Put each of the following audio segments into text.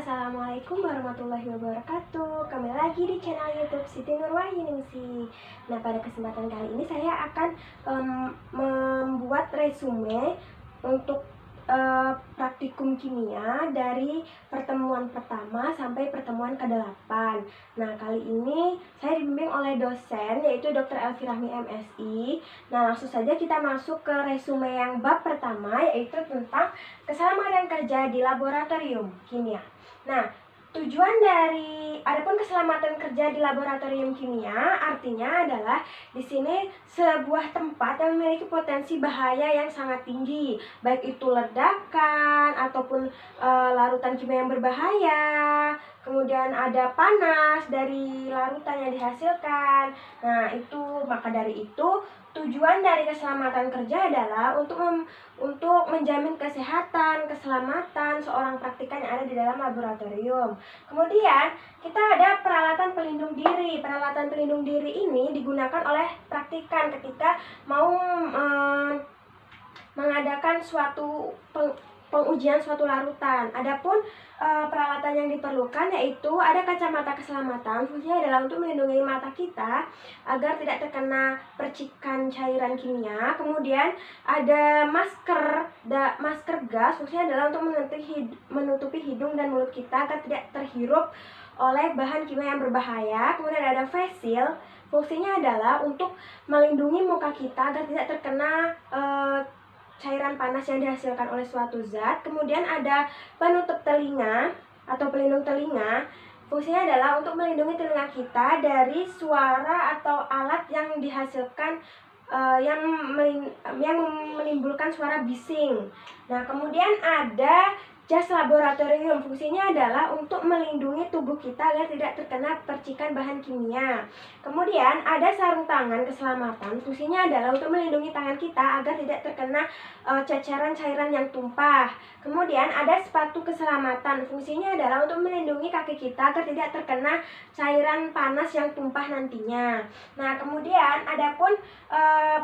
Assalamualaikum warahmatullahi wabarakatuh. Kembali lagi di channel YouTube Siti Nurwahyiningsih. Nah, pada kesempatan kali ini saya akan membuat resume untuk praktikum kimia dari pertemuan pertama sampai pertemuan ke-8. Nah, kali ini saya dibimbing oleh dosen yaitu Dr. Elvi Rahmi MSI. Nah, langsung saja kita masuk ke resume yang bab pertama, yaitu tentang keselamatan kerja di laboratorium kimia. Nah, tujuan dari adapun keselamatan kerja di laboratorium kimia artinya adalah di sini sebuah tempat yang memiliki potensi bahaya yang sangat tinggi, baik itu ledakan ataupun larutan kimia yang berbahaya. Kemudian ada panas dari larutan yang dihasilkan. Nah, maka dari itu tujuan dari keselamatan kerja adalah untuk menjamin kesehatan, keselamatan seorang praktikan yang ada di dalam laboratorium. Kemudian kita ada peralatan pelindung diri. Peralatan pelindung diri ini digunakan oleh praktikan ketika mau mengadakan suatu pengujian suatu larutan. Adapun peralatan yang diperlukan yaitu ada kacamata keselamatan. Fungsinya adalah untuk melindungi mata kita agar tidak terkena percikan cairan kimia. Kemudian ada masker gas. Fungsinya adalah untuk menutupi hidung dan mulut kita agar tidak terhirup oleh bahan kimia yang berbahaya. Kemudian ada face shield. Fungsinya adalah untuk melindungi muka kita agar tidak terkena cairan panas yang dihasilkan oleh suatu zat. Kemudian ada penutup telinga atau pelindung telinga. Fungsinya adalah untuk melindungi telinga kita dari suara atau alat yang dihasilkan yang menimbulkan suara bising. Nah, kemudian ada jas laboratorium. Fungsinya adalah untuk melindungi tubuh kita agar tidak terkena percikan bahan kimia. Kemudian ada sarung tangan keselamatan. Fungsinya adalah untuk melindungi tangan kita agar tidak terkena ceceran cairan yang tumpah. Kemudian ada sepatu keselamatan. Fungsinya adalah untuk melindungi kaki kita agar tidak terkena cairan panas yang tumpah nantinya. Nah, kemudian adapun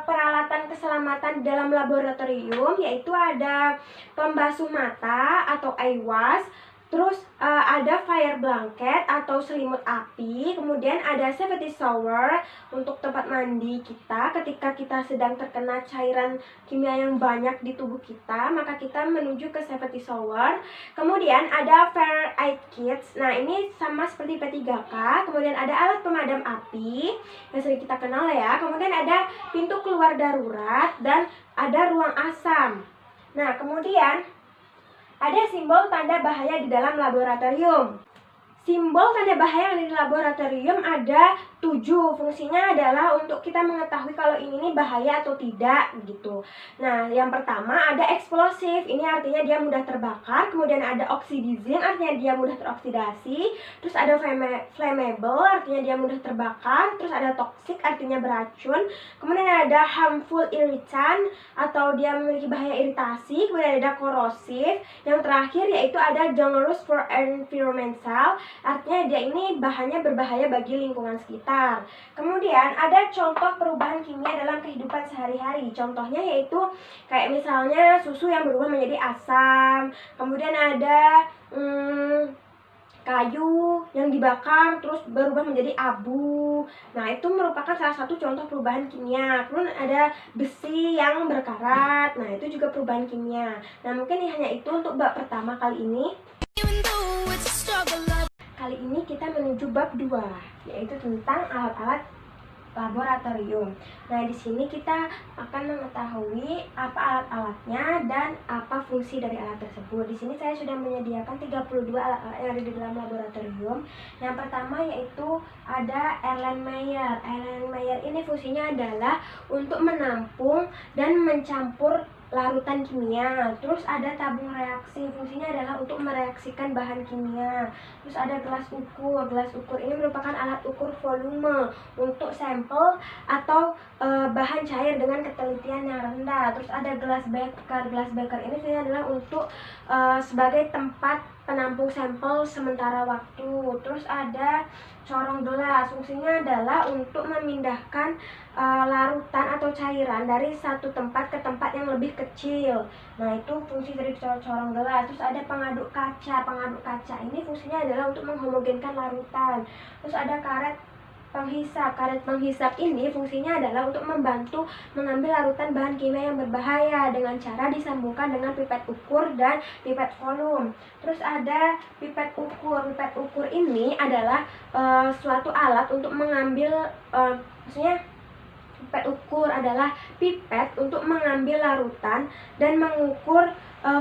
peralatan keselamatan dalam laboratorium yaitu ada pembasuh mata atau eye wash, terus ada fire blanket atau selimut api, kemudian ada safety shower untuk tempat mandi kita ketika kita sedang terkena cairan kimia yang banyak di tubuh kita, maka kita menuju ke safety shower. Kemudian ada fire aid kits. Nah, ini sama seperti P3K. Kemudian ada alat pemadam api yang sering kita kenal ya. Kemudian ada pintu keluar darurat dan ada ruang asam. Nah, kemudian ada simbol tanda bahaya di dalam laboratorium. Simbol tanda bahaya yang ada di laboratorium ada 7. Fungsinya adalah untuk kita mengetahui kalau ini bahaya atau tidak gitu. Nah, yang pertama ada eksplosif. Ini artinya dia mudah terbakar. Kemudian ada oxidizing, artinya dia mudah teroksidasi. Terus ada flammable, artinya dia mudah terbakar. Terus ada toxic, artinya beracun. Kemudian ada harmful irritant, atau dia memiliki bahaya iritasi. Kemudian ada korosif. Yang terakhir yaitu ada dangerous for environmental, artinya dia ini bahannya berbahaya bagi lingkungan sekitar. Kemudian ada contoh perubahan kimia dalam kehidupan sehari-hari. Contohnya yaitu kayak misalnya susu yang berubah menjadi asam. Kemudian ada kayu yang dibakar terus berubah menjadi abu. Nah, itu merupakan salah satu contoh perubahan kimia. Kemudian ada besi yang berkarat. Nah, itu juga perubahan kimia. Nah, mungkin hanya itu untuk bab pertama kali ini. Kali ini kita menuju bab 2, yaitu tentang alat-alat laboratorium. Nah, di sini kita akan mengetahui apa alat-alatnya dan apa fungsi dari alat tersebut. Di sini saya sudah menyediakan 32 alat-alat yang ada di dalam laboratorium. Yang pertama yaitu ada Erlenmeyer. Erlenmeyer ini fungsinya adalah untuk menampung dan mencampur larutan kimia. Terus ada tabung reaksi. Fungsinya adalah untuk mereaksikan bahan kimia. Terus ada gelas ukur. Gelas ukur ini merupakan alat ukur volume untuk sampel atau bahan cair dengan ketelitian yang rendah. Terus ada gelas beker. Gelas beker ini fungsinya adalah untuk sebagai tempat penampung sampel sementara waktu. Terus ada corong gelas. Fungsinya adalah untuk memindahkan larutan atau atau cairan dari satu tempat ke tempat yang lebih kecil. Nah, itu fungsi dari corong gelas. Terus ada pengaduk kaca. Pengaduk kaca ini fungsinya adalah untuk menghomogenkan larutan. Terus ada karet penghisap. Karet penghisap ini fungsinya adalah untuk membantu mengambil larutan bahan kimia yang berbahaya dengan cara disambungkan dengan pipet ukur dan pipet volum. Terus ada pipet ukur. Pipet ukur ini adalah suatu alat untuk mengambil, maksudnya pipet ukur adalah pipet untuk mengambil larutan dan mengukur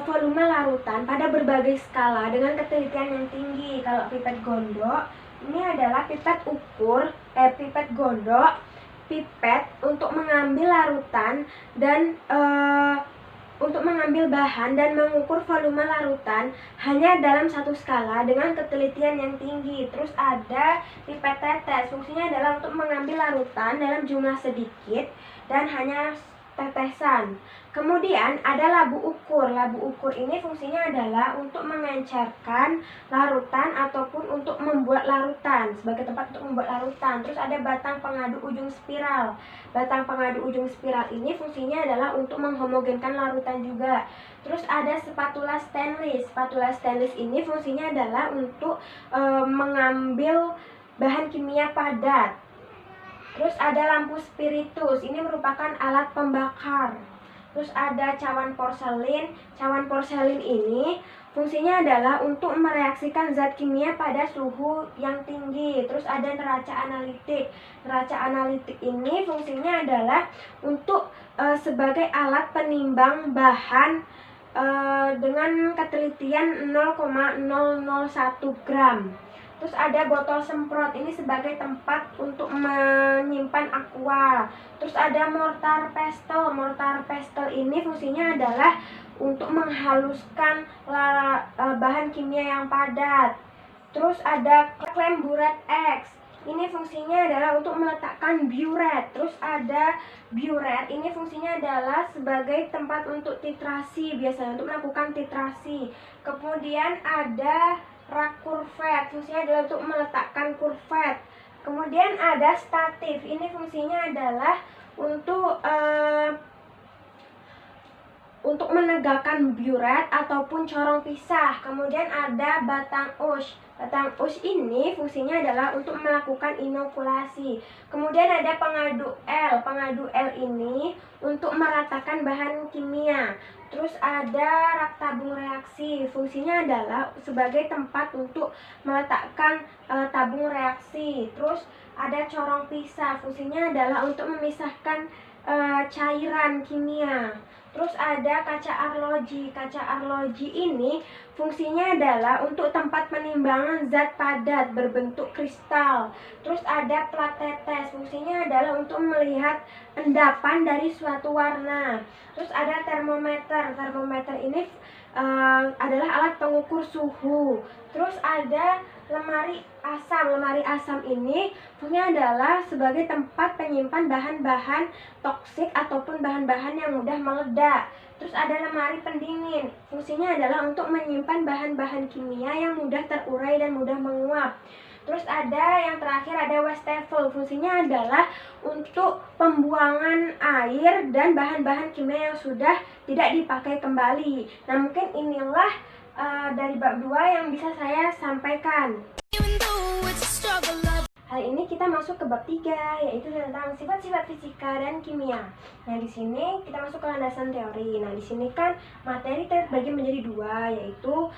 volume larutan pada berbagai skala dengan ketelitian yang tinggi. Kalau pipet gondok ini adalah pipet ukur, pipet gondok, pipet untuk mengambil larutan dan untuk mengambil bahan dan mengukur volume larutan hanya dalam satu skala dengan ketelitian yang tinggi. Terus ada pipet tetes, fungsinya adalah untuk mengambil larutan dalam jumlah sedikit dan hanya tetesan. Kemudian ada labu ukur. Labu ukur ini fungsinya adalah untuk mengencerkan larutan ataupun untuk membuat larutan, sebagai tempat untuk membuat larutan. Terus ada batang pengadu ujung spiral. Batang pengadu ujung spiral ini fungsinya adalah untuk menghomogenkan larutan juga. Terus ada spatula stainless. Spatula stainless ini fungsinya adalah untuk mengambil bahan kimia padat. Terus ada lampu spiritus, ini merupakan alat pembakar. Terus ada cawan porselin. Cawan porselin ini fungsinya adalah untuk mereaksikan zat kimia pada suhu yang tinggi. Terus ada neraca analitik. Neraca analitik ini fungsinya adalah untuk sebagai alat penimbang bahan dengan ketelitian 0,001 gram. Terus ada botol semprot, ini sebagai tempat untuk menyimpan aqua. Terus ada mortar pestle. Mortar pestle ini fungsinya adalah untuk menghaluskan bahan kimia yang padat. Terus ada klem buret X. Ini fungsinya adalah untuk meletakkan buret. Terus ada buret, ini fungsinya adalah sebagai tempat untuk titrasi, biasanya untuk melakukan titrasi. Kemudian ada rak kurvet, fungsinya adalah untuk meletakkan kurvet. Kemudian ada statif, ini fungsinya adalah untuk menegakkan buret ataupun corong pisah. Kemudian ada batang us. Batang us ini fungsinya adalah untuk melakukan inokulasi. Kemudian ada pengadu L. Pengadu L ini untuk meratakan bahan kimia. Terus ada rak tabung reaksi, fungsinya adalah sebagai tempat untuk meletakkan tabung reaksi. Terus ada corong pisah, fungsinya adalah untuk memisahkan cairan kimia. Terus ada kaca arloji. Kaca arloji ini fungsinya adalah untuk tempat penimbangan zat padat berbentuk kristal. Terus ada plat tetes, fungsinya adalah untuk melihat endapan dari suatu warna. Terus ada termometer. Termometer ini adalah alat pengukur suhu. Terus ada lemari asam. Lemari asam ini fungsinya adalah sebagai tempat penyimpan bahan-bahan toksik ataupun bahan-bahan yang mudah meledak. Terus ada lemari pendingin. Fungsinya adalah untuk menyimpan bahan-bahan kimia yang mudah terurai dan mudah menguap. Terus ada yang terakhir, ada wastafel. Fungsinya adalah untuk pembuangan air dan bahan-bahan kimia yang sudah tidak dipakai kembali. Nah, mungkin inilah dari bab 2 yang bisa saya sampaikan. Hal ini kita masuk ke bab 3, yaitu tentang sifat-sifat fisika dan kimia. Nah, di sini kita masuk ke landasan teori. Nah, di sini kan materi terbagi menjadi 2, yaitu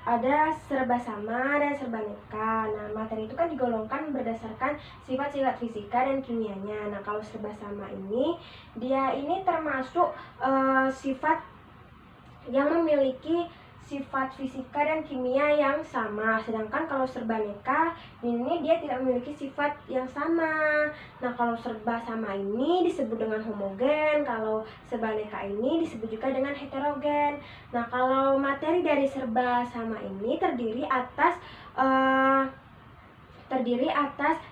ada serba sama dan serba neka. Nah, materi itu kan digolongkan berdasarkan sifat-sifat fisika dan kimianya. Nah, kalau serba sama ini, dia ini termasuk sifat yang memiliki sifat fisika dan kimia yang sama. Sedangkan kalau serba neka ini dia tidak memiliki sifat yang sama. Nah, kalau serba sama ini disebut dengan homogen, kalau serba neka ini disebut juga dengan heterogen. Nah, kalau materi dari serba sama ini terdiri atas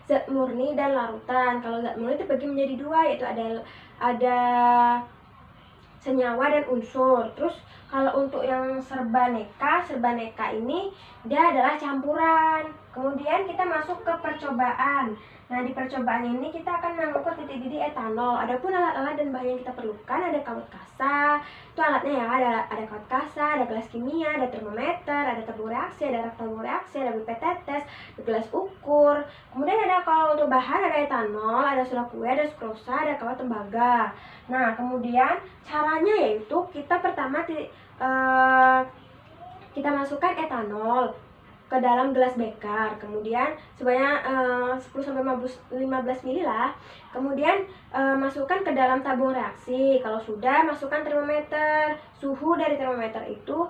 zat murni dan larutan. Kalau zat murni terbagi menjadi 2, yaitu ada senyawa dan unsur. Terus kalau untuk yang serba neka ini dia adalah campuran. Kemudian kita masuk ke percobaan. Nah, di percobaan ini kita akan mengukur titik didih etanol. Adapun alat-alat dan bahan yang kita perlukan ada kawat kasa, itu alatnya ya, ada kawat kasa, ada gelas kimia, ada termometer, ada tabung reaksi, ada rak tabung reaksi, ada pipet tetes, ada gelas ukur. Kemudian ada kalau untuk bahan ada etanol, ada soda kue, ada sukrosa, ada kawat tembaga. Nah, kemudian caranya yaitu kita pertama kita masukkan etanol ke dalam gelas beker, kemudian sebanyak 10-15 ml lah. Kemudian masukkan ke dalam tabung reaksi. Kalau sudah, masukkan termometer. Suhu dari termometer itu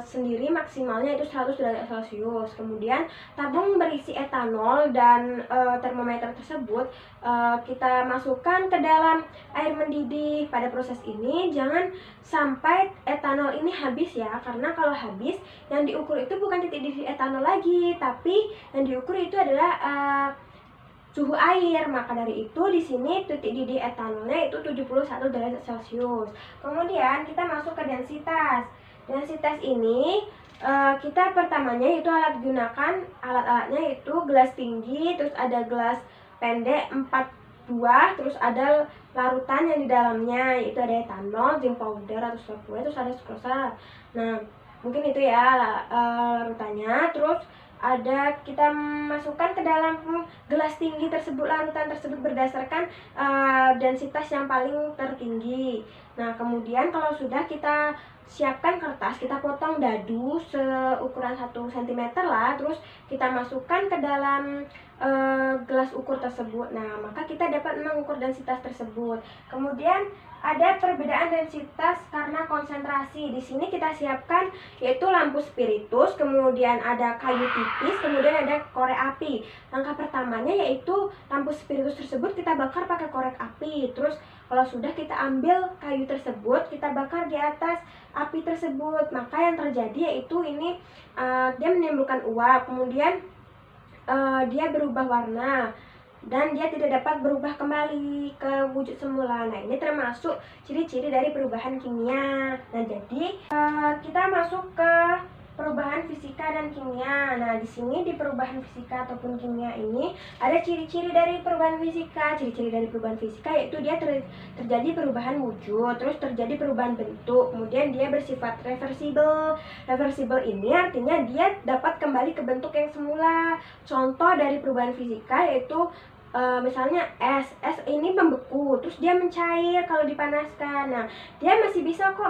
sendiri maksimalnya itu 100 derajat Celcius. Kemudian tabung berisi etanol dan termometer tersebut kita masukkan ke dalam air mendidih. Pada proses ini jangan sampai etanol ini habis ya, karena kalau habis yang diukur itu bukan titik didih etanol lagi, tapi yang diukur itu adalah suhu air. Maka dari itu di sini titik didih etanolnya itu 71 derajat Celcius. Kemudian kita masuk ke densitas. Densitas ini kita pertamanya itu alat-alatnya itu gelas tinggi, terus ada gelas pendek 4 buah, terus ada larutan yang di dalamnya yaitu ada etanol, zinc powder atau soda kue, terus ada sukrosa. Nah, mungkin itu ya larutannya. Terus ada kita masukkan ke dalam gelas tinggi tersebut, larutan tersebut berdasarkan densitas yang paling tertinggi. Nah, kemudian kalau sudah kita siapkan kertas, kita potong dadu seukuran 1 cm lah, terus kita masukkan ke dalam gelas ukur tersebut. Nah, maka kita dapat mengukur densitas tersebut. Kemudian ada perbedaan densitas karena konsentrasi. Di sini kita siapkan yaitu lampu spiritus, kemudian ada kayu tipis, kemudian ada korek api. Langkah pertamanya yaitu lampu spiritus tersebut kita bakar pakai korek api. Terus kalau sudah, kita ambil kayu tersebut, kita bakar di atas api tersebut. Maka yang terjadi yaitu ini dia menimbulkan uap, kemudian dia berubah warna dan dia tidak dapat berubah kembali ke wujud semula. Nah, ini termasuk ciri-ciri dari perubahan kimia. Nah, jadi kita masuk ke perubahan fisika dan kimia. Nah, di sini di perubahan fisika ataupun kimia ini ada ciri-ciri dari perubahan fisika. Ciri-ciri dari perubahan fisika yaitu dia terjadi perubahan wujud, terus terjadi perubahan bentuk, kemudian dia bersifat reversibel. Reversibel ini artinya dia dapat kembali ke bentuk yang semula. Contoh dari perubahan fisika yaitu misalnya es ini membeku, terus dia mencair kalau dipanaskan. Nah, dia masih bisa kok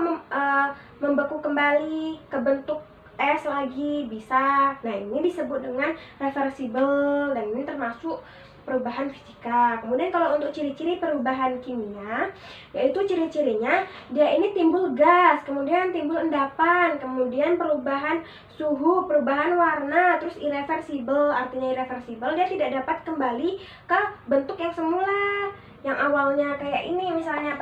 membeku kembali ke bentuk es lagi, bisa. Nah, ini disebut dengan reversible dan ini termasuk perubahan fisika. Kemudian kalau untuk ciri-ciri perubahan kimia, yaitu ciri-cirinya dia ini timbul gas, kemudian timbul endapan, kemudian perubahan suhu, perubahan warna, terus irreversible. Artinya irreversible, dia tidak dapat kembali ke bentuk yang semula, yang awalnya kayak ini. Misalnya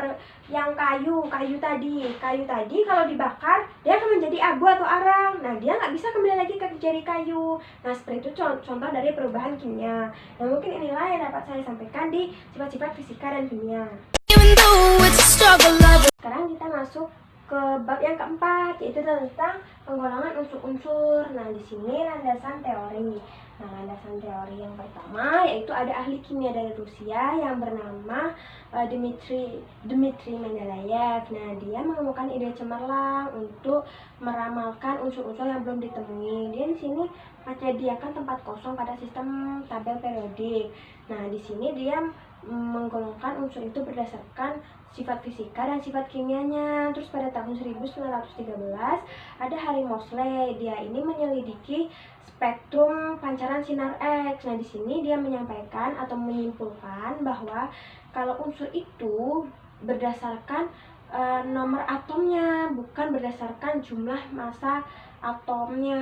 yang kayu tadi kalau dibakar dia akan menjadi abu atau arang. Nah, dia nggak bisa kembali lagi ke jadi kayu. Nah, seperti itu contoh dari perubahan kimia. Nah, mungkin inilah yang dapat saya sampaikan di sifat-sifat fisika dan kimia. Sekarang kita masuk ke bab yang keempat, yaitu tentang penggolongan unsur-unsur. Nah, di sini landasan teori. Nah, landasan teori yang pertama yaitu ada ahli kimia dari Rusia yang bernama Dmitri Mendeleyev. Nah, dia menemukan ide cemerlang untuk meramalkan unsur-unsur yang belum ditemui. Dia di sini menyediakan tempat kosong pada sistem tabel periodik. Nah, di sini dia menggolongkan unsur itu berdasarkan sifat fisika dan sifat kimianya. Terus pada tahun 1913 ada Harry Moseley. Dia ini menyelidiki spektrum pancaran sinar X. Nah, di sini dia menyampaikan atau menyimpulkan bahwa kalau unsur itu berdasarkan nomor atomnya, bukan berdasarkan jumlah massa atomnya.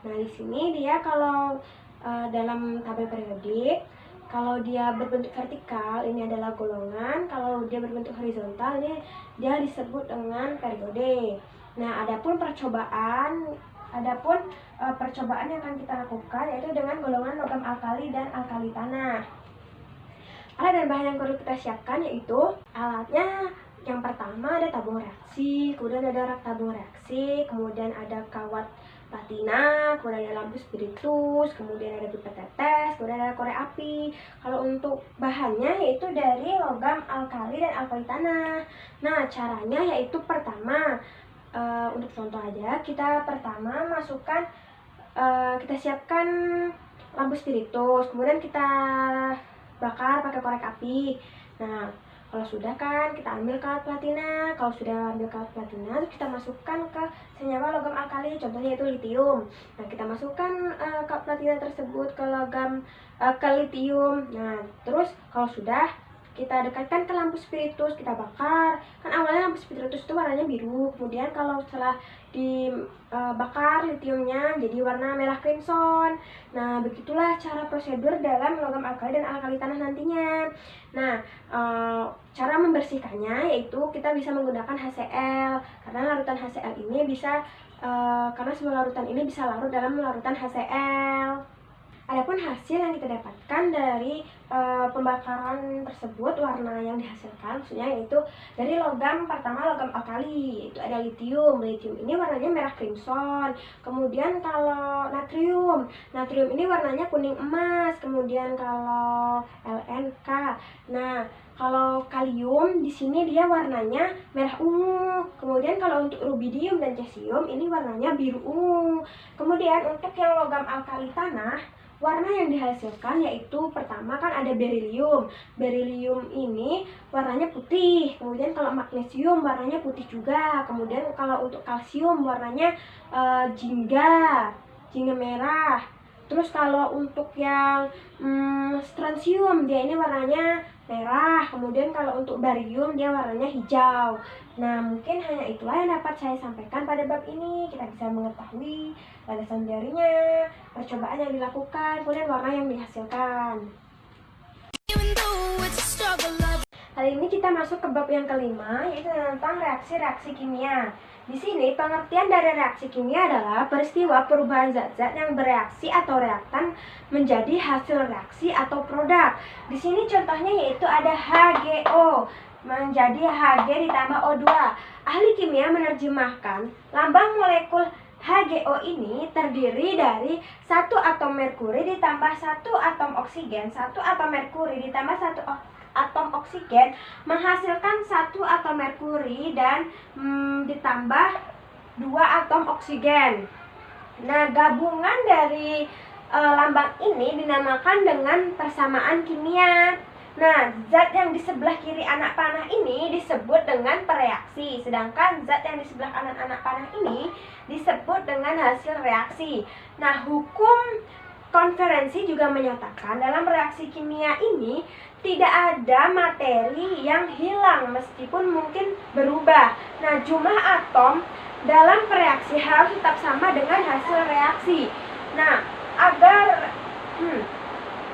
Nah, di sini dia kalau dalam tabel periodik, kalau dia berbentuk vertikal ini adalah golongan, kalau dia berbentuk horizontal ini dia disebut dengan periode. Nah, adapun percobaan yang akan kita lakukan yaitu dengan golongan logam alkali dan alkali tanah. Alat dan bahan yang perlu kita siapkan yaitu alatnya. Yang pertama ada tabung reaksi, kemudian ada rak tabung reaksi, kemudian ada kawat platina, kemudian ada lampu spiritus, kemudian ada pipa tetes, kemudian ada korek api. Kalau untuk bahannya yaitu dari logam alkali dan alkali tanah. Nah, caranya yaitu pertama, untuk contoh aja, kita pertama masukkan, kita siapkan lampu spiritus, kemudian kita bakar pakai korek api. Nah, kalau sudah kan kita ambil kawat platina. Kalau sudah ambil kawat platina, kita masukkan ke senyawa logam alkali, contohnya itu litium. Nah, kita masukkan kawat platina tersebut ke ke litium. Nah, terus kalau sudah, kita dekatkan ke lampu spiritus, kita bakar. Kan awalnya lampu spiritus itu warnanya biru, kemudian kalau setelah dibakar litiumnya jadi warna merah crimson. Nah, begitulah cara prosedur dalam logam alkali dan alkali tanah nantinya. Nah, cara membersihkannya yaitu kita bisa menggunakan HCl, karena larutan HCl ini bisa karena semua larutan ini bisa larut dalam larutan HCl. Adapun hasil yang kita dapatkan dari pembakaran tersebut, warna yang dihasilkan maksudnya yaitu dari logam pertama, logam alkali, yaitu ada litium. Litium ini warnanya merah crimson. Kemudian kalau natrium ini warnanya kuning emas. Kemudian kalau LNK, nah kalau kalium di sini dia warnanya merah ungu. Kemudian kalau untuk rubidium dan cesium ini warnanya biru ungu. Kemudian untuk yang logam alkali tanah, warna yang dihasilkan yaitu pertama kan ada berilium. Berilium ini warnanya putih. Kemudian kalau magnesium warnanya putih juga. Kemudian kalau untuk kalsium warnanya jingga merah. Terus kalau untuk yang strontium dia ini warnanya merah. Kemudian kalau untuk barium dia warnanya hijau. Nah, mungkin hanya itulah yang dapat saya sampaikan pada bab ini. Kita bisa mengetahui landasan teorinya, percobaan yang dilakukan, kemudian warna yang dihasilkan. Kali ini kita masuk ke bab yang kelima, yaitu tentang reaksi-reaksi kimia. Di sini pengertian dari reaksi kimia adalah peristiwa perubahan zat-zat yang bereaksi atau reaktan menjadi hasil reaksi atau produk. Di sini contohnya yaitu ada HGO menjadi Hg ditambah O2. Ahli kimia menerjemahkan lambang molekul HGO ini terdiri dari 1 atom merkuri ditambah 1 atom oksigen. 1 atom merkuri ditambah 1 atom oksigen menghasilkan 1 atom merkuri dan ditambah 2 atom oksigen. Nah, gabungan dari lambang ini dinamakan dengan persamaan kimia. Nah, zat yang di sebelah kiri anak panah ini disebut dengan pereaksi, sedangkan zat yang di sebelah kanan anak panah ini disebut dengan hasil reaksi. Nah, hukum konferensi juga menyatakan dalam reaksi kimia ini tidak ada materi yang hilang meskipun mungkin berubah. Nah, jumlah atom dalam reaksi harus tetap sama dengan hasil reaksi. Nah, agar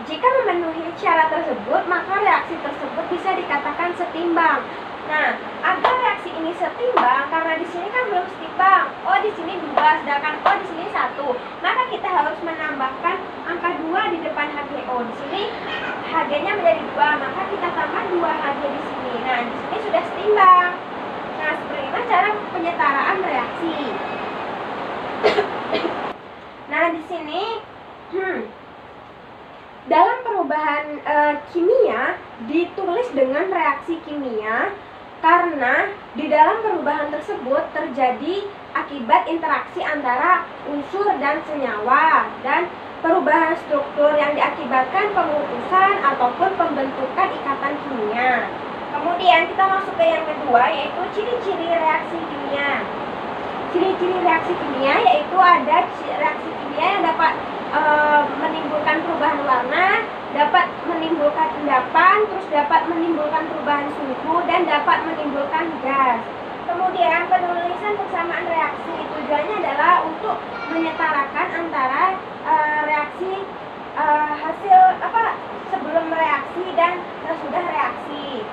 jika memenuhi syarat tersebut, maka reaksi tersebut bisa dikatakan setimbang. Nah, agar reaksi ini setimbang, karena di sini kan belum setimbang. Oh, di sini 2, sedangkan O di sini 1. Maka kita harus menambahkan angka 2 di depan HGO. Di sini Hg-nya menjadi 2, maka kita tambah 2 Hg di sini. Nah, di sini sudah setimbang. Nah, seperti ini cara penyetaraan reaksi. Nah, di sini dalam perubahan kimia ditulis dengan reaksi kimia karena di dalam perubahan tersebut terjadi akibat interaksi antara unsur dan senyawa dan perubahan struktur yang diakibatkan pengukusan ataupun pembentukan ikatan kimia. Kemudian kita masuk ke yang kedua, yaitu ciri-ciri reaksi kimia. Ciri-ciri reaksi kimia yaitu ada reaksi kimia yang dapat menimbulkan perubahan warna, dapat menimbulkan endapan, terus dapat menimbulkan perubahan suhu, dan dapat menimbulkan gas. Kemudian penulisan persamaan reaksi tujuannya adalah untuk menyetarakan antara reaksi hasil sebelum reaksi dan sesudah reaksi.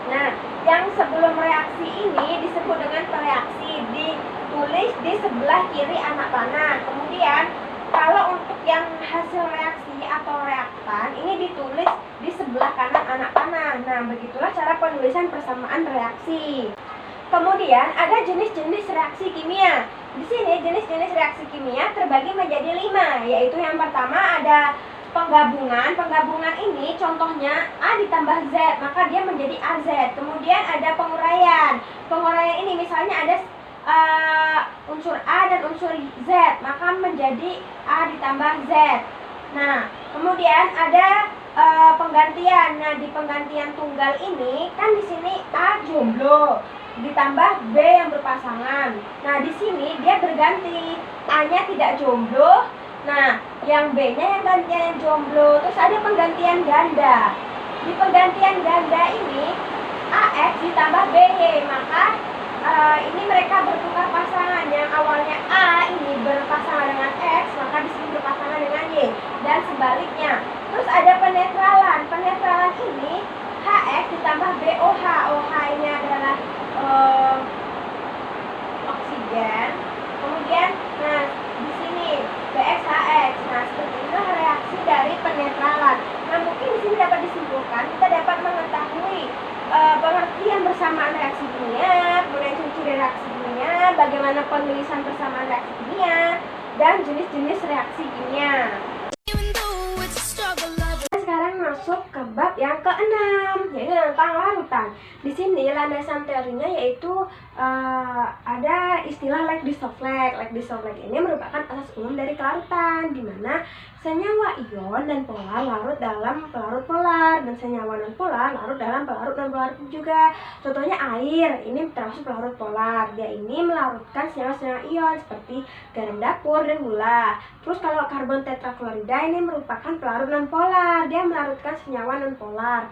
Nah, yang sebelum reaksi ini disebut dengan pereaksi, ditulis di sebelah kiri anak panah. Kemudian kalau untuk yang hasil reaksi atau reaktan ini ditulis di sebelah kanan anak panah. Nah, begitulah cara penulisan persamaan reaksi. Kemudian ada jenis-jenis reaksi kimia. Di sini jenis-jenis reaksi kimia terbagi menjadi 5, yaitu yang pertama ada penggabungan. Penggabungan ini contohnya A ditambah Z, maka dia menjadi AZ. Kemudian ada penguraian. Penguraian ini misalnya ada unsur A dan unsur Z, maka menjadi A ditambah Z. Nah, kemudian ada penggantian. Nah, di penggantian tunggal ini kan di sini A jomblo ditambah B yang berpasangan. Nah, di sini dia berganti, A-nya tidak jomblo. Nah, yang B-nya yang gantian jomblo. Terus ada penggantian ganda. Di penggantian ganda ini AX ditambah BY, maka ini mereka bertukar pasangan. Yang awalnya A ini berpasangan dengan X, maka di sini berpasangan dengan Y, dan sebaliknya. Terus ada penetralan. Penetralan ini HX ditambah BOH. OH ini adalah oksigen. Kemudian, nah di sini BXHX. Nah, seperti inilah reaksi dari penetralan. Nah, mungkin di sini dapat disimpulkan, kita dapat mengetahui pengertian bersamaan reaksi kimia, kemudian ciri-ciri reaksi kimia, bagaimana penulisan bersamaan reaksi kimia, dan jenis-jenis reaksi kimia. Sekarang masuk ke bab yang ke-6, yaitu tentang larutan. Di sini landasan teorinya yaitu ada istilah Lake-Disov-Lake. Lake-Disov-Lake ini merupakan asas umum dari kelarutan, di mana senyawa ion dan polar larut dalam pelarut polar, dan senyawa non-polar larut dalam pelarut non-polar juga. Contohnya air, ini termasuk pelarut polar. Dia ini melarutkan senyawa-senyawa ion seperti garam dapur dan gula. Terus kalau karbon tetraklorida ini merupakan pelarut non-polar, dia melarutkan senyawa non-polar.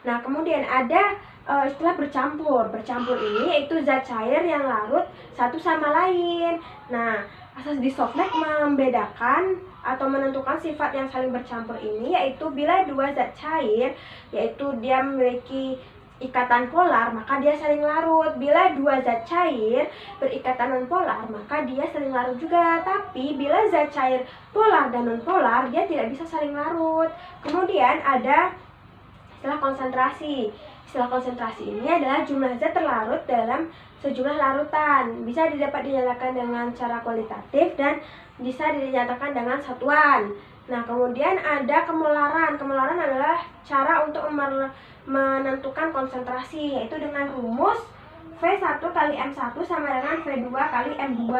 Nah, kemudian ada istilah bercampur. Bercampur ini yaitu zat cair yang larut satu sama lain. Nah, asas Disov-Lake membedakan atau menentukan sifat yang saling bercampur ini, yaitu bila dua zat cair, yaitu dia memiliki ikatan polar, maka dia saling larut. Bila dua zat cair berikatan non-polar, maka dia saling larut juga. Tapi bila zat cair polar dan non-polar, dia tidak bisa saling larut. Kemudian ada istilah konsentrasi. Istilah konsentrasi ini adalah jumlah zat terlarut dalam sejumlah larutan. Bisa dinyatakan dengan cara kualitatif dan bisa dinyatakan dengan satuan. Nah, kemudian ada kemolaran. Kemolaran adalah cara untuk menentukan konsentrasi, yaitu dengan rumus V1 kali M1 sama dengan V2 kali M2.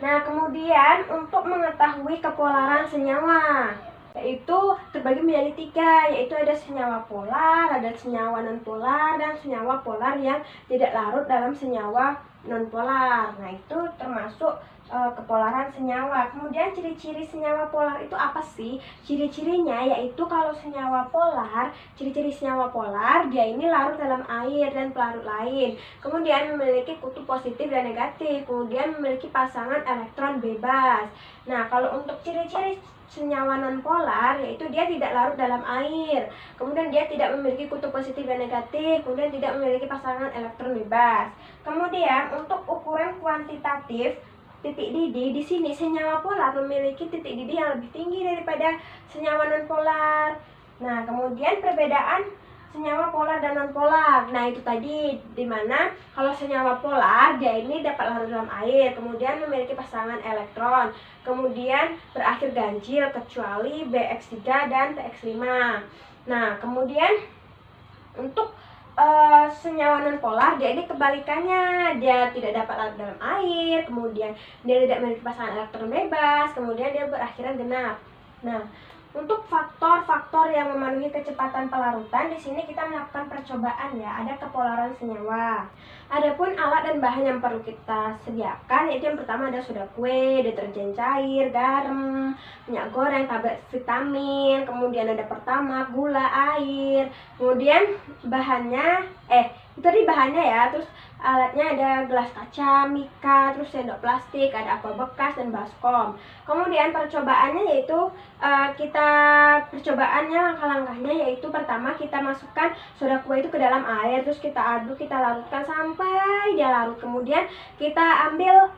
Nah, kemudian untuk mengetahui kepolaran senyawa, yaitu terbagi menjadi 3, yaitu ada senyawa polar, ada senyawa non-polar, dan senyawa polar yang tidak larut dalam senyawa non-polar. Nah, itu termasuk kepolaran senyawa. Kemudian ciri-ciri senyawa polar itu apa sih? Ciri-cirinya yaitu kalau senyawa polar, ciri-ciri senyawa polar dia ini larut dalam air dan pelarut lain. Kemudian memiliki kutub positif dan negatif. Kemudian memiliki pasangan elektron bebas. Nah, kalau untuk ciri-ciri senyawa non-polar, yaitu dia tidak larut dalam air, kemudian dia tidak memiliki kutub positif dan negatif, kemudian tidak memiliki pasangan elektron bebas. Kemudian untuk ukuran kuantitatif titik didih, di sini senyawa polar memiliki titik didih yang lebih tinggi daripada senyawa non-polar. Nah, kemudian perbedaan senyawa polar dan non-polar. Nah, itu tadi dimana kalau senyawa polar dia ini dapat larut dalam air, kemudian memiliki pasangan elektron, kemudian berakhir ganjil kecuali BX3 dan PX5. Nah, kemudian untuk senyawa non-polar dia ini kebalikannya, dia tidak dapat larut dalam air, kemudian dia tidak memiliki pasangan elektron bebas, kemudian dia berakhiran genap. Nah, untuk faktor-faktor yang memenuhi kecepatan pelarutan, di sini kita melakukan percobaan ya, ada kepolaran senyawa. Adapun alat dan bahan yang perlu kita sediakan, yaitu yang pertama ada soda kue, deterjen cair, garam, minyak goreng, tablet vitamin, kemudian ada pertama gula, air, kemudian bahannya, itu tadi bahannya ya, terus alatnya ada gelas kaca, mika, terus sendok plastik, ada aqua bekas dan baskom. Kemudian percobaannya yaitu percobaannya langkah-langkahnya yaitu pertama kita masukkan soda kue itu ke dalam air, terus kita aduk, kita larutkan sampai dia larut. Kemudian kita ambil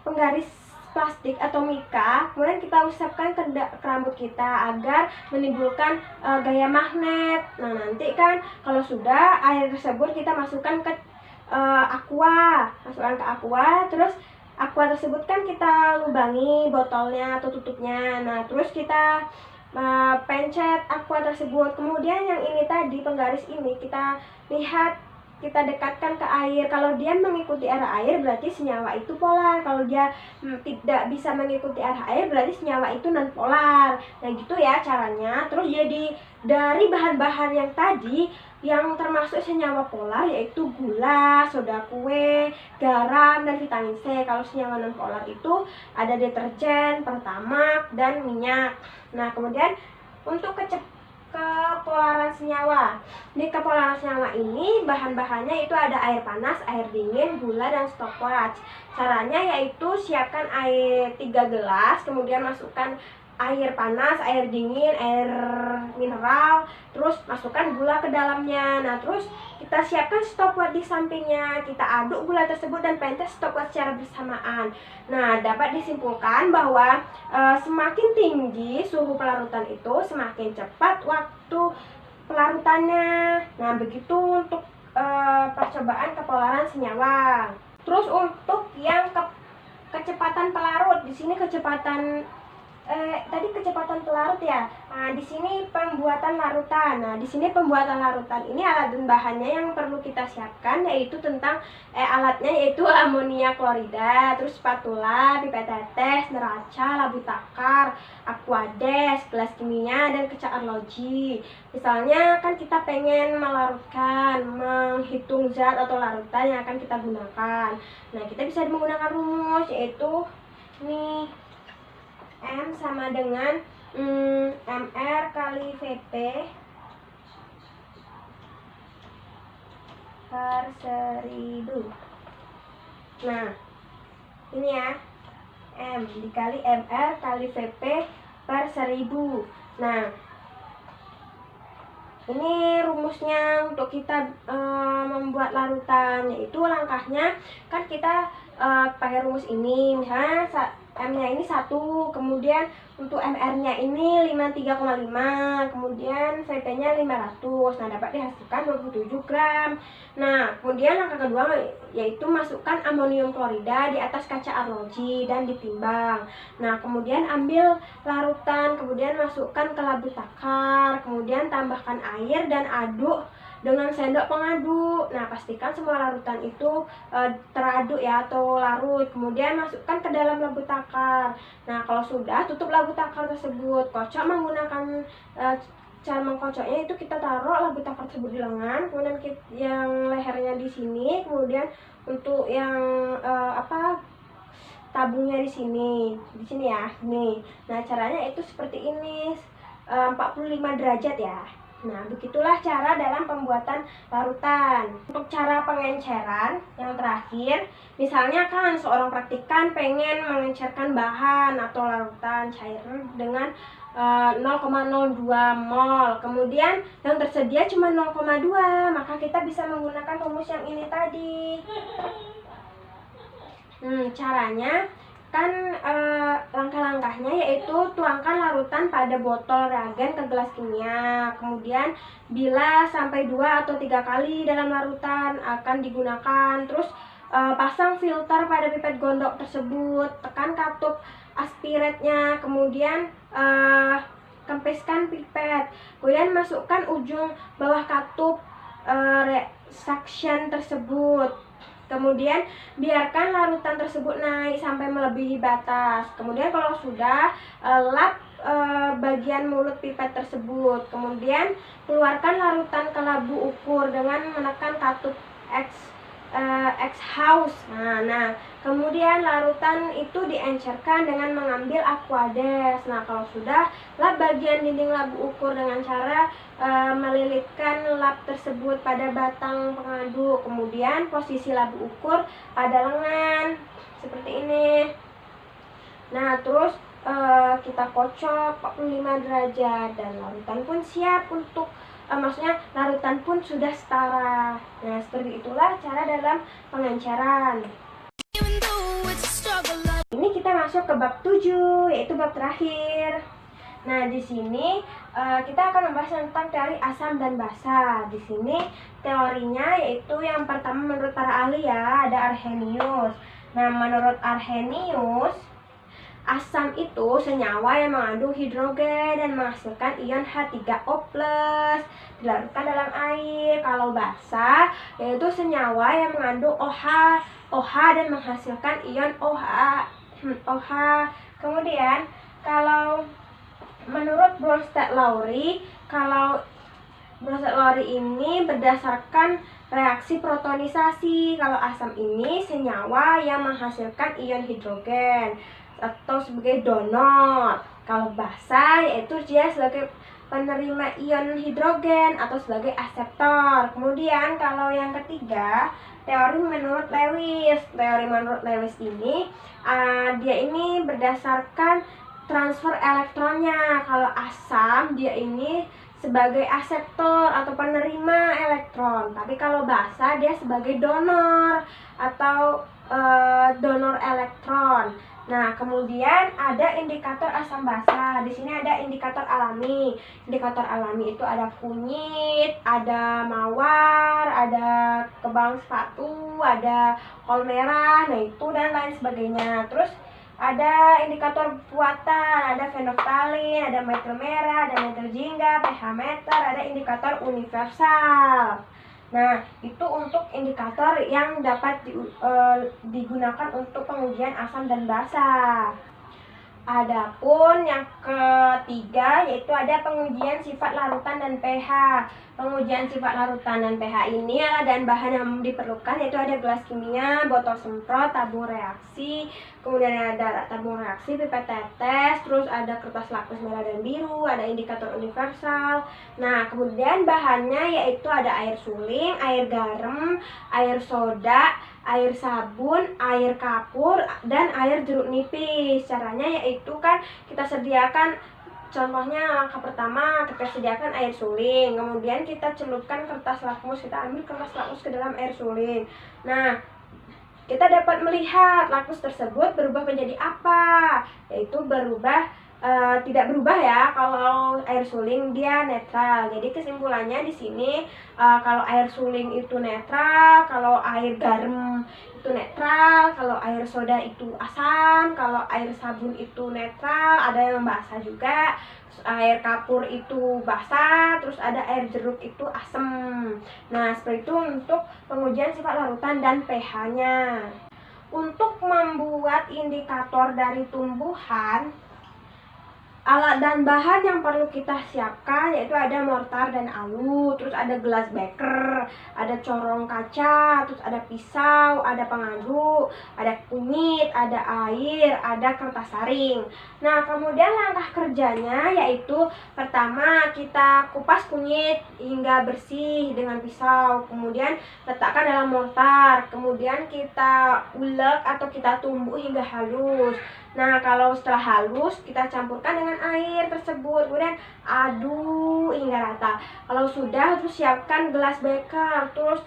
penggaris plastik atau mika, kemudian kita usapkan ke rambut kita agar menimbulkan gaya magnet. Nah, nanti kan kalau sudah air tersebut kita masukkan ke aqua, terus aqua tersebut kan kita lubangi botolnya atau tutupnya. Nah, terus kita pencet aqua tersebut. Kemudian yang ini tadi, penggaris ini kita lihat, kita dekatkan ke air. Kalau dia mengikuti arah air berarti senyawa itu polar. Kalau dia tidak bisa mengikuti arah air berarti senyawa itu non polar. Nah, gitu ya caranya. Terus jadi dari bahan-bahan yang tadi yang termasuk senyawa polar yaitu gula, soda kue, garam, dan vitamin C. Kalau senyawa non polar itu ada deterjen, pertamak, dan minyak. Nah, kemudian untuk kepolaran senyawa. Di kepolaran senyawa ini bahan-bahannya itu ada air panas, air dingin, gula, dan stopwatch. Caranya yaitu siapkan air 3 gelas, kemudian masukkan air panas, air dingin, air mineral, terus masukkan gula ke dalamnya. Nah, terus kita siapkan stopwatch di sampingnya. Kita aduk gula tersebut dan pencet stopwatch secara bersamaan. Nah, dapat disimpulkan bahwa semakin tinggi suhu pelarutan itu, semakin cepat waktu pelarutannya. Nah, begitu untuk percobaan kepolaran senyawa. Terus untuk yang kecepatan pelarut, di sini kecepatan tadi kecepatan pelarut ya. Nah, di sini pembuatan larutan. Nah, di sini pembuatan larutan ini alat dan bahannya yang perlu kita siapkan yaitu alatnya yaitu amonia klorida, terus spatula, pipet tetes, neraca, labu takar, aquades, gelas kimia, dan kaca arloji. Misalnya kan kita pengen melarutkan, menghitung zat atau larutan yang akan kita gunakan. Nah, kita bisa menggunakan rumus yaitu ini M sama dengan MR kali VP per 1000. Nah, ini ya, M dikali MR kali VP per 1000. Nah, ini rumusnya untuk kita membuat larutan, yaitu langkahnya kan kita pakai rumus ini. Misalnya M-nya ini 1, kemudian untuk MR-nya ini 53,5, kemudian VP-nya 500. Nah, dapat dihasilkan 27 gram. Nah, kemudian langkah kedua yaitu masukkan amonium klorida di atas kaca arloji dan ditimbang. Nah, kemudian ambil larutan, kemudian masukkan ke labu takar, kemudian tambahkan air dan aduk dengan sendok pengaduk. Nah, pastikan semua larutan itu teraduk ya atau larut. Kemudian masukkan ke dalam labu takar. Nah, kalau sudah, tutup labu takar tersebut. Kocok menggunakan cara mengkocoknya itu kita taruh labu takar tersebut di lengan, kemudian yang lehernya di sini, kemudian untuk yang tabungnya di sini ya, nih. Nah, caranya itu seperti ini, 45 derajat ya. Nah, begitulah cara dalam pembuatan larutan. Untuk cara pengenceran yang terakhir, misalnya kan seorang praktikan pengen mengencerkan bahan atau larutan cair dengan 0,02 mol. Kemudian yang tersedia cuma 0,2, maka kita bisa menggunakan rumus yang ini tadi. Caranya kan langkah-langkahnya yaitu tuangkan larutan pada botol reagen ke gelas kimia. Kemudian bila sampai 2 atau 3 kali dalam larutan akan digunakan. Terus pasang filter pada pipet gondok tersebut, tekan katup aspiratnya, kemudian kempiskan pipet, kemudian masukkan ujung bawah katup suction tersebut. Kemudian biarkan larutan tersebut naik sampai melebihi batas. Kemudian kalau sudah, lap bagian mulut pipet tersebut. Kemudian keluarkan larutan ke labu ukur dengan menekan katup exhaust. Nah, kemudian larutan itu diencerkan dengan mengambil aquades. Nah, kalau sudah, lap bagian dinding labu ukur dengan cara melilitkan lap tersebut pada batang pengaduk. Kemudian posisi labu ukur pada lengan seperti ini. Nah, terus kita kocok 45 derajat dan larutan pun siap untuk maksudnya larutan pun sudah setara. Nah, seperti itulah cara dalam pengenceran. Ini kita masuk ke bab 7, yaitu bab terakhir. Nah, di sini kita akan membahas tentang teori asam dan basa. Di sini teorinya yaitu yang pertama menurut para ahli ya, ada Arrhenius. Nah, menurut Arrhenius, asam itu senyawa yang mengandung hidrogen dan menghasilkan ion H3O+, dilarutkan dalam air. Kalau basa, yaitu senyawa yang mengandung OH dan menghasilkan ion OH. Kemudian, kalau menurut Bronsted-Lowry, ini berdasarkan reaksi protonisasi. Kalau asam ini senyawa yang menghasilkan ion hidrogen atau sebagai donor. Kalau basa yaitu dia sebagai penerima ion hidrogen atau sebagai aseptor. Kemudian kalau yang ketiga, teori menurut Lewis. Teori menurut Lewis ini dia ini berdasarkan transfer elektronnya. Kalau asam dia ini sebagai aseptor atau penerima elektron, tapi kalau basa dia sebagai donor atau donor elektron. Nah, kemudian ada indikator asam basa. Di sini ada indikator alami. Indikator alami itu ada kunyit, ada mawar, ada kebang sepatu, ada kol merah, nah itu dan lain sebagainya. Terus ada indikator buatan, ada fenolftalin, ada metil merah, ada metil jingga, pH meter, ada indikator universal. Nah, itu untuk indikator yang dapat digunakan untuk pengujian asam dan basa. Adapun yang ketiga yaitu ada pengujian sifat larutan dan pH. Pengujian sifat larutan dan pH ini adalah dan bahan yang diperlukan yaitu ada gelas kimia, botol semprot, tabung reaksi, kemudian ada tabung reaksi, pipet tetes, terus ada kertas lakmus merah dan biru, ada indikator universal. Nah, kemudian bahannya yaitu ada air suling, air garam, air soda, air sabun, air kapur, dan air jeruk nipis. Caranya yaitu kan kita sediakan, contohnya langkah pertama kita sediakan air suling, kemudian kita celupkan kertas lakmus, kita ambil kertas lakmus ke dalam air suling. Nah, kita dapat melihat lakmus tersebut berubah menjadi apa, yaitu tidak berubah ya kalau air suling dia netral. Jadi kesimpulannya di sini kalau air suling itu netral, kalau air garam itu netral, kalau air soda itu asam, kalau air sabun itu netral, ada yang basah juga, air kapur itu basah, terus ada air jeruk itu asam. Nah, seperti itu untuk pengujian sifat larutan dan pH-nya. Untuk membuat indikator dari tumbuhan, alat dan bahan yang perlu kita siapkan yaitu ada mortar dan alu, terus ada gelas beker, ada corong kaca, terus ada pisau, ada pengaduk, ada kunyit, ada air, ada kertas saring. Nah, kemudian langkah kerjanya yaitu pertama kita kupas kunyit hingga bersih dengan pisau, kemudian letakkan dalam mortar, kemudian kita ulek atau kita tumbuk hingga halus. Nah, kalau setelah halus, kita campurkan dengan air tersebut, kemudian aduk hingga rata. Kalau sudah, terus siapkan gelas beker, terus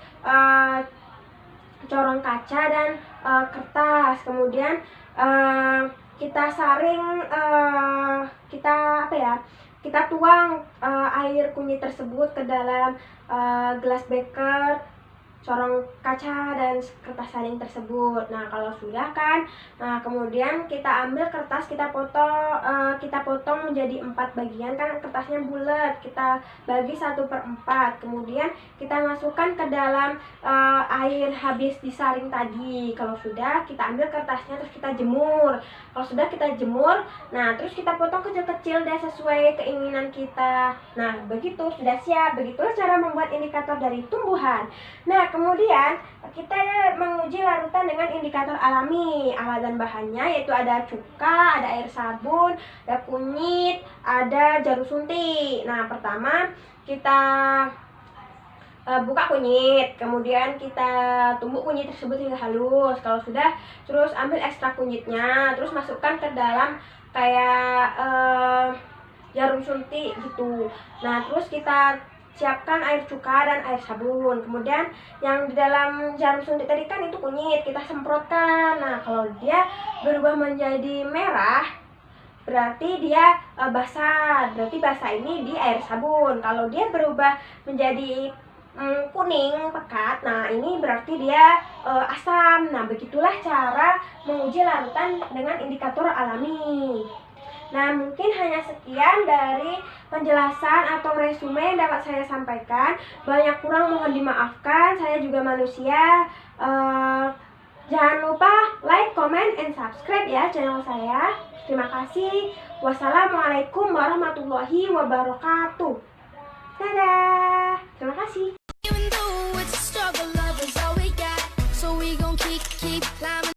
corong kaca dan kertas. Kemudian kita saring, kita tuang air kunyit tersebut ke dalam gelas beker, corong kaca dan kertas saring tersebut. Nah, kalau sudah kan, nah kemudian kita ambil kertas, kita potong menjadi 4 bagian, kan kertasnya bulat, kita bagi 1/4. Kemudian kita masukkan ke dalam air habis disaring tadi. Kalau sudah, kita ambil kertasnya terus kita jemur. Kalau sudah kita jemur, nah terus kita potong kecil-kecil deh sesuai keinginan kita. Nah, begitu sudah siap. Begitulah cara membuat indikator dari tumbuhan. Nah, kemudian kita menguji larutan dengan indikator alami. Alat dan bahannya yaitu ada cuka, ada air sabun, ada kunyit, ada jarum suntik. Nah, pertama kita buka kunyit, kemudian kita tumbuk kunyit tersebut hingga halus. Kalau sudah, terus ambil ekstrak kunyitnya, terus masukkan ke dalam kayak jarum suntik gitu. Nah, terus kita siapkan air cuka dan air sabun. Kemudian yang di dalam jarum suntik tadi kan itu kunyit, kita semprotkan. Nah, kalau dia berubah menjadi merah, berarti dia basah. Berarti basah ini di air sabun. Kalau dia berubah menjadi kuning pekat, nah ini berarti dia asam. Nah, begitulah cara menguji larutan dengan indikator alami. Nah, mungkin hanya sekian dari penjelasan atau resume yang dapat saya sampaikan. Banyak kurang mohon dimaafkan, saya juga manusia. Jangan lupa like, comment, and subscribe ya channel saya. Terima kasih. Wassalamualaikum warahmatullahi wabarakatuh. Dadah. Terima kasih.